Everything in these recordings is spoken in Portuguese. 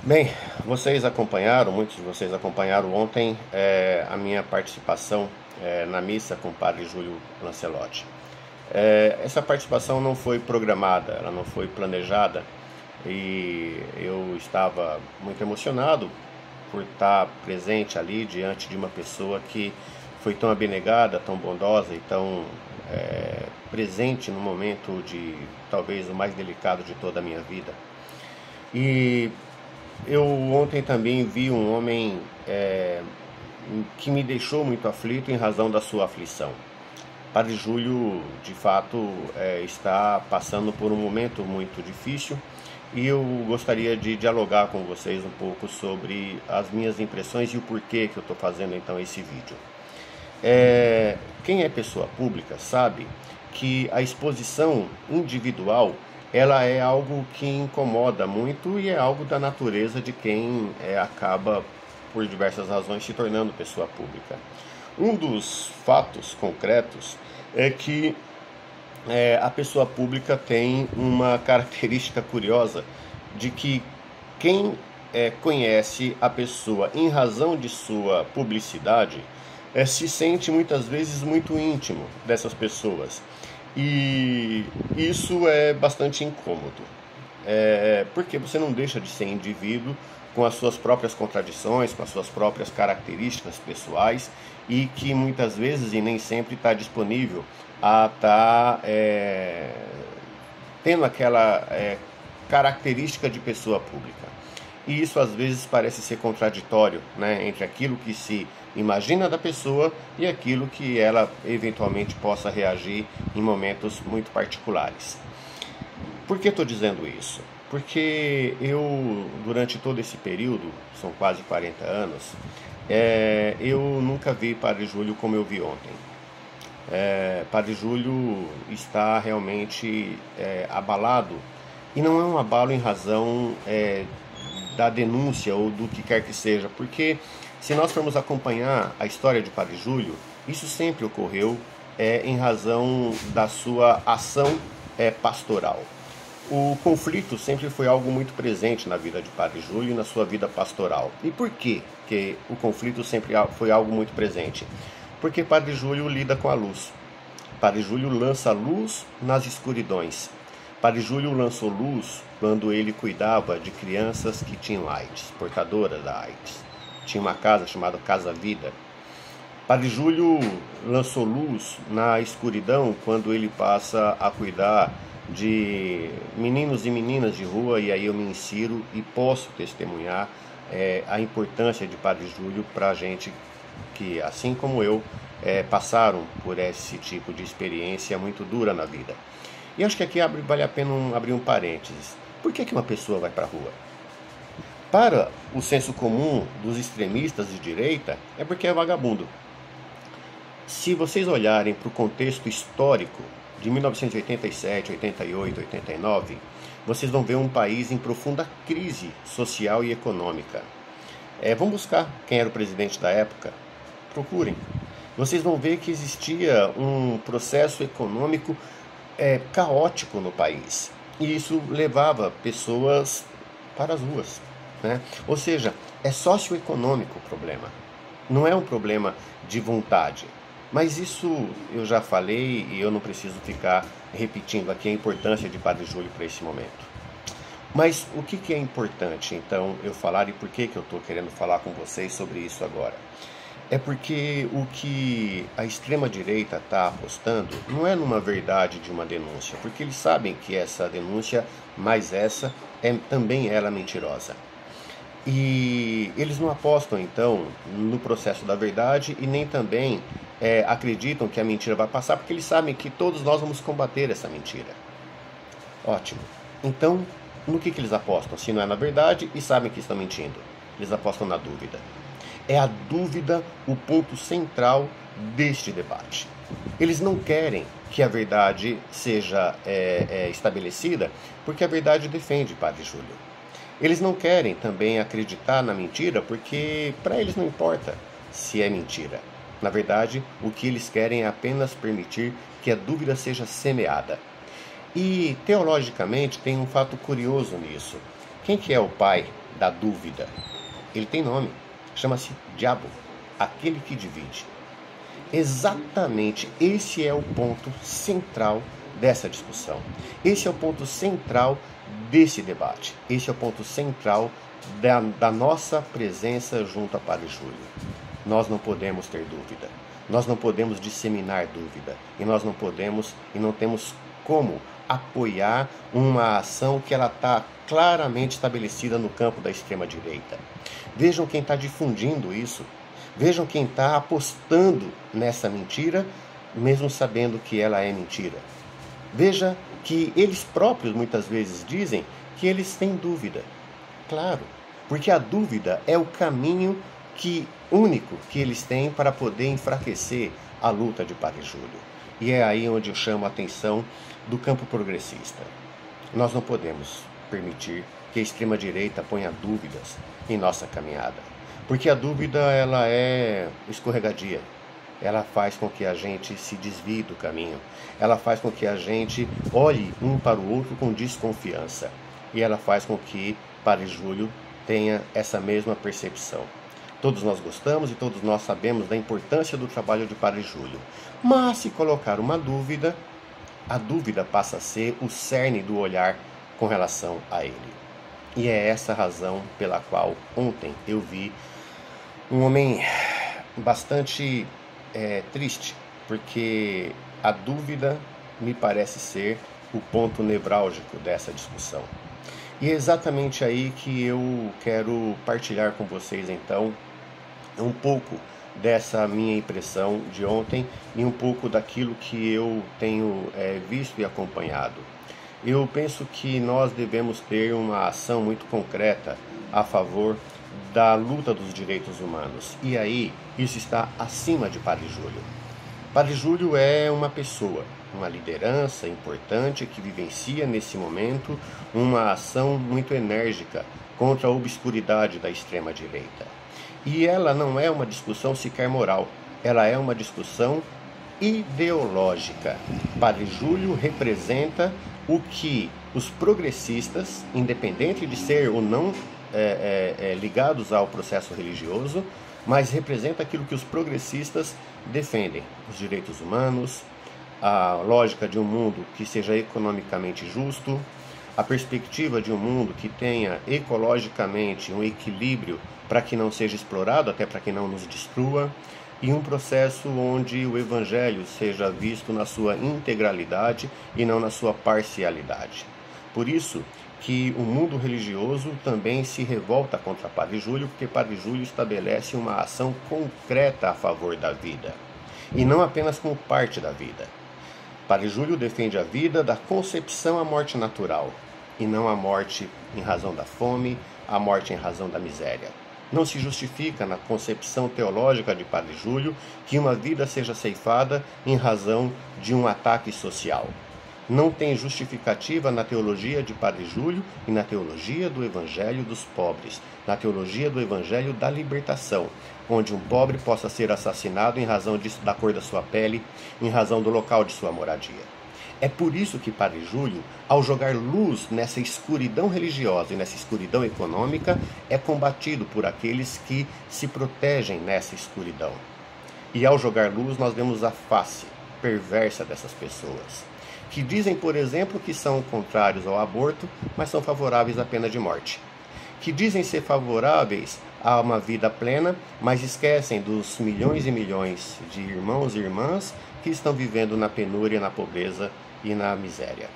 Bem, muitos de vocês acompanharam ontem a minha participação na missa com o Padre Júlio Lancelotti. Essa participação não foi programada, ela não foi planejada e eu estava muito emocionado por estar presente ali diante de uma pessoa que foi tão abnegada, tão bondosa e tão presente no momento de talvez o mais delicado de toda a minha vida. E eu ontem também vi um homem que me deixou muito aflito em razão da sua aflição. Padre Júlio, de fato, está passando por um momento muito difícil e eu gostaria de dialogar com vocês um pouco sobre as minhas impressões e o porquê que eu estou fazendo então esse vídeo. Quem é pessoa pública sabe que a exposição individual ela é algo que incomoda muito e é algo da natureza de quem acaba, por diversas razões, se tornando pessoa pública. Um dos fatos concretos é que a pessoa pública tem uma característica curiosa de que quem conhece a pessoa em razão de sua publicidade se sente muitas vezes muito íntimo dessas pessoas. E isso é bastante incômodo, porque você não deixa de ser indivíduo com as suas próprias contradições, com as suas próprias características pessoais e que muitas vezes e nem sempre está disponível a estar tendo aquela característica de pessoa pública. E isso às vezes parece ser contraditório, né, entre aquilo que se imagina da pessoa e aquilo que ela eventualmente possa reagir em momentos muito particulares. Por que estou dizendo isso? Porque eu, durante todo esse período, são quase 40 anos, eu nunca vi Padre Júlio como eu vi ontem. Padre Júlio está realmente abalado, e não é um abalo em razão da denúncia ou do que quer que seja, porque se nós formos acompanhar a história de Padre Júlio, isso sempre ocorreu em razão da sua ação pastoral. O conflito sempre foi algo muito presente na vida de Padre Júlio e na sua vida pastoral. E por quê que o conflito sempre foi algo muito presente? Porque Padre Júlio lida com a luz. Padre Júlio lança luz nas escuridões. Padre Júlio lançou luz quando ele cuidava de crianças que tinham AIDS, portadoras da AIDS. Tinha uma casa chamada Casa Vida. Padre Júlio lançou luz na escuridão quando ele passa a cuidar de meninos e meninas de rua, e aí eu me insiro e posso testemunhar a importância de Padre Júlio para a gente que, assim como eu, passaram por esse tipo de experiência muito dura na vida. E acho que aqui vale a pena abrir um parênteses. Por que uma pessoa vai para a rua? Para o senso comum dos extremistas de direita, é porque é vagabundo. Se vocês olharem para o contexto histórico de 1987, 88, 89, vocês vão ver um país em profunda crise social e econômica. Vão buscar quem era o presidente da época, procurem. Vocês vão ver que existia um processo econômico caótico no país. E isso levava pessoas para as ruas, né? Ou seja, é socioeconômico o problema. Não é um problema de vontade. Mas isso eu já falei e eu não preciso ficar repetindo aqui a importância de Padre Júlio para esse momento. Mas o que é importante então eu falar e por que eu estou querendo falar com vocês sobre isso agora? É porque o que a extrema-direita está apostando não é numa verdade de uma denúncia, porque eles sabem que essa denúncia, mais essa, também ela mentirosa. E eles não apostam, então, no processo da verdade e nem também acreditam que a mentira vai passar, porque eles sabem que todos nós vamos combater essa mentira. Ótimo. Então, no que eles apostam? Se não é na verdade e sabem que estão mentindo. Eles apostam na dúvida. É a dúvida o ponto central deste debate. Eles não querem que a verdade seja estabelecida, porque a verdade defende Padre Júlio. Eles não querem também acreditar na mentira, porque para eles não importa se é mentira. Na verdade, o que eles querem é apenas permitir que a dúvida seja semeada. E, teologicamente, tem um fato curioso nisso. Quem que é o pai da dúvida? Ele tem nome, chama-se diabo, aquele que divide. Exatamente esse é o ponto central dessa discussão. Esse é o ponto central desse debate. Esse é o ponto central da nossa presença junto a Padre Júlio. Nós não podemos ter dúvida. Nós não podemos disseminar dúvida. E nós não podemos e não temos como apoiar uma ação que ela está claramente estabelecida no campo da extrema-direita. Vejam quem está difundindo isso. Vejam quem está apostando nessa mentira, mesmo sabendo que ela é mentira. Veja que eles próprios muitas vezes dizem que eles têm dúvida. Claro, porque a dúvida é o caminho único que eles têm para poder enfraquecer a luta de Padre Júlio. E é aí onde eu chamo a atenção do campo progressista. Nós não podemos permitir que a extrema-direita ponha dúvidas em nossa caminhada. Porque a dúvida ela é escorregadia. Ela faz com que a gente se desvie do caminho. Ela faz com que a gente olhe um para o outro com desconfiança. E ela faz com que Padre Júlio tenha essa mesma percepção. Todos nós gostamos e todos nós sabemos da importância do trabalho de Padre Júlio. Mas se colocar uma dúvida, a dúvida passa a ser o cerne do olhar com relação a ele. E é essa a razão pela qual ontem eu vi um homem bastante triste, porque a dúvida me parece ser o ponto nevrálgico dessa discussão. E é exatamente aí que eu quero partilhar com vocês então um pouco dessa minha impressão de ontem e um pouco daquilo que eu tenho visto e acompanhado. Eu penso que nós devemos ter uma ação muito concreta a favor da luta dos direitos humanos. E aí, isso está acima de Padre Júlio. Padre Júlio é uma pessoa, uma liderança importante que vivencia nesse momento uma ação muito enérgica contra a obscuridade da extrema-direita. E ela não é uma discussão sequer moral, ela é uma discussão ideológica. Padre Júlio representa o que os progressistas, independente de ser ou não ligados ao processo religioso, mas representa aquilo que os progressistas defendem: os direitos humanos, a lógica de um mundo que seja economicamente justo, a perspectiva de um mundo que tenha ecologicamente um equilíbrio para que não seja explorado, até para que não nos destrua, e um processo onde o evangelho seja visto na sua integralidade e não na sua parcialidade. Por isso que o mundo religioso também se revolta contra Padre Júlio, porque Padre Júlio estabelece uma ação concreta a favor da vida, e não apenas como parte da vida. Padre Júlio defende a vida da concepção à morte natural, e não a morte em razão da fome, a morte em razão da miséria. Não se justifica na concepção teológica de Padre Júlio que uma vida seja ceifada em razão de um ataque social. Não tem justificativa na teologia de Padre Júlio e na teologia do Evangelho dos pobres, na teologia do Evangelho da libertação, onde um pobre possa ser assassinado em razão da cor da sua pele, em razão do local de sua moradia. É por isso que Padre Júlio, ao jogar luz nessa escuridão religiosa e nessa escuridão econômica, é combatido por aqueles que se protegem nessa escuridão. E ao jogar luz, nós vemos a face perversa dessas pessoas, que dizem, por exemplo, que são contrários ao aborto, mas são favoráveis à pena de morte. Que dizem ser favoráveis a uma vida plena, mas esquecem dos milhões e milhões de irmãos e irmãs que estão vivendo na penúria, na pobreza e na miséria.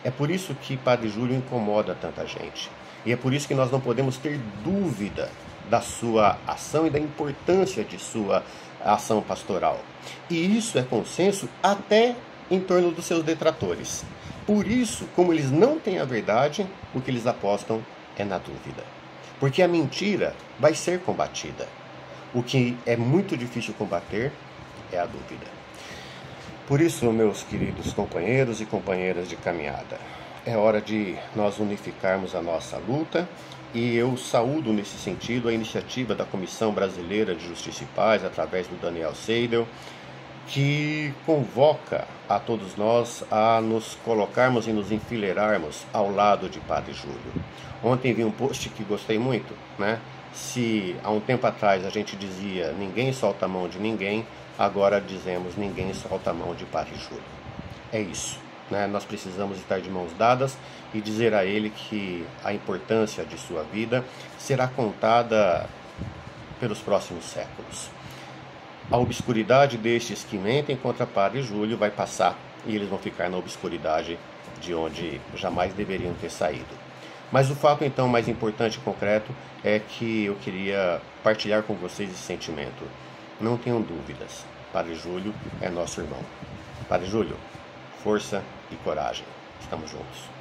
É por isso que Padre Júlio incomoda tanta gente. E é por isso que nós não podemos ter dúvida da sua ação e da importância de sua ação pastoral. E isso é consenso até em torno dos seus detratores. Por isso, como eles não têm a verdade, o que eles apostam é na dúvida. Porque a mentira vai ser combatida. O que é muito difícil combater é a dúvida. Por isso, meus queridos companheiros e companheiras de caminhada, é hora de nós unificarmos a nossa luta, e eu saúdo nesse sentido a iniciativa da Comissão Brasileira de Justiça e Paz, através do Daniel Seidel, que convoca a todos nós a nos colocarmos e nos enfileirarmos ao lado de Padre Júlio. Ontem vi um post que gostei muito, né? Se há um tempo atrás a gente dizia ninguém solta a mão de ninguém, agora dizemos ninguém solta a mão de Padre Júlio. É isso, né? Nós precisamos estar de mãos dadas e dizer a ele que a importância de sua vida será contada pelos próximos séculos. A obscuridade destes que mentem contra Padre Júlio vai passar e eles vão ficar na obscuridade de onde jamais deveriam ter saído. Mas o fato então mais importante e concreto é que eu queria partilhar com vocês esse sentimento. Não tenham dúvidas, Padre Júlio é nosso irmão. Padre Júlio, força e coragem. Estamos juntos.